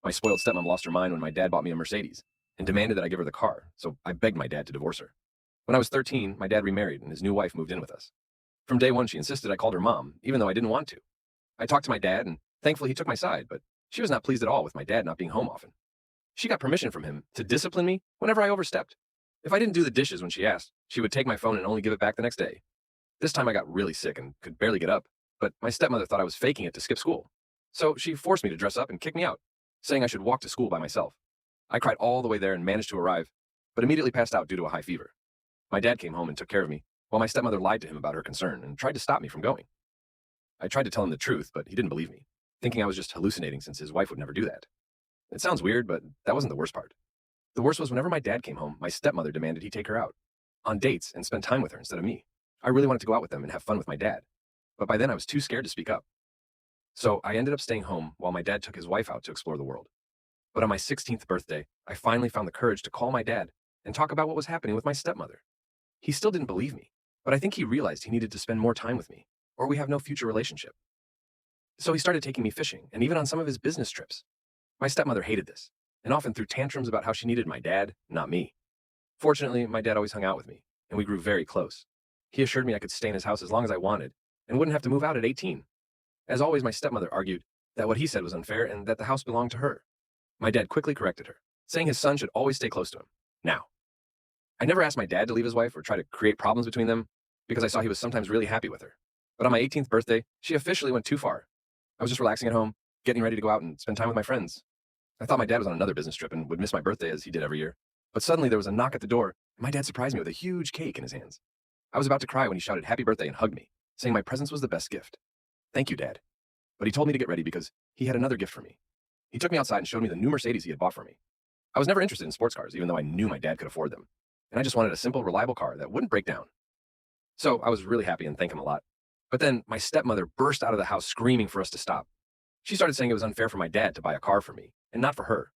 My spoiled stepmom lost her mind when my dad bought me a Mercedes and demanded that I give her the car, so I begged my dad to divorce her. When I was 13, my dad remarried and his new wife moved in with us. From day one, she insisted I called her mom, even though I didn't want to. I talked to my dad, and thankfully he took my side, but she was not pleased at all with my dad not being home often. She got permission from him to discipline me whenever I overstepped. If I didn't do the dishes when she asked, she would take my phone and only give it back the next day. This time I got really sick and could barely get up, but my stepmother thought I was faking it to skip school. So she forced me to dress up and kick me out, saying I should walk to school by myself. I cried all the way there and managed to arrive, but immediately passed out due to a high fever. My dad came home and took care of me, while my stepmother lied to him about her concern and tried to stop me from going. I tried to tell him the truth, but he didn't believe me, thinking I was just hallucinating since his wife would never do that. It sounds weird, but that wasn't the worst part. The worst was whenever my dad came home, my stepmother demanded he take her out, on dates, and spend time with her instead of me. I really wanted to go out with them and have fun with my dad, but by then I was too scared to speak up. So I ended up staying home while my dad took his wife out to explore the world. But on my 16th birthday, I finally found the courage to call my dad and talk about what was happening with my stepmother. He still didn't believe me, but I think he realized he needed to spend more time with me, or we have no future relationship. So he started taking me fishing, and even on some of his business trips. My stepmother hated this, and often threw tantrums about how she needed my dad, not me. Fortunately, my dad always hung out with me, and we grew very close. He assured me I could stay in his house as long as I wanted, and wouldn't have to move out at 18. As always, my stepmother argued that what he said was unfair and that the house belonged to her. My dad quickly corrected her, saying his son should always stay close to him. Now, I never asked my dad to leave his wife or try to create problems between them because I saw he was sometimes really happy with her. But on my 18th birthday, she officially went too far. I was just relaxing at home, getting ready to go out and spend time with my friends. I thought my dad was on another business trip and would miss my birthday as he did every year. But suddenly there was a knock at the door, and my dad surprised me with a huge cake in his hands. I was about to cry when he shouted happy birthday and hugged me, saying my presence was the best gift. Thank you, Dad. But he told me to get ready because he had another gift for me. He took me outside and showed me the new Mercedes he had bought for me. I was never interested in sports cars, even though I knew my dad could afford them. And I just wanted a simple, reliable car that wouldn't break down. So I was really happy and thanked him a lot. But then my stepmother burst out of the house screaming for us to stop. She started saying it was unfair for my dad to buy a car for me, and not for her.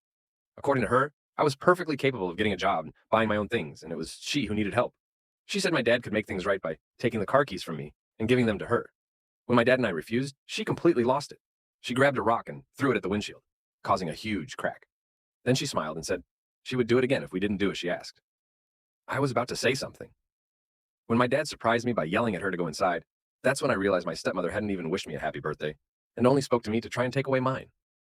According to her, I was perfectly capable of getting a job and buying my own things, and it was she who needed help. She said my dad could make things right by taking the car keys from me and giving them to her. When my dad and I refused, she completely lost it. She grabbed a rock and threw it at the windshield, causing a huge crack. Then she smiled and said she would do it again if we didn't do as she asked. I was about to say something. When my dad surprised me by yelling at her to go inside, that's when I realized my stepmother hadn't even wished me a happy birthday and only spoke to me to try and take away mine.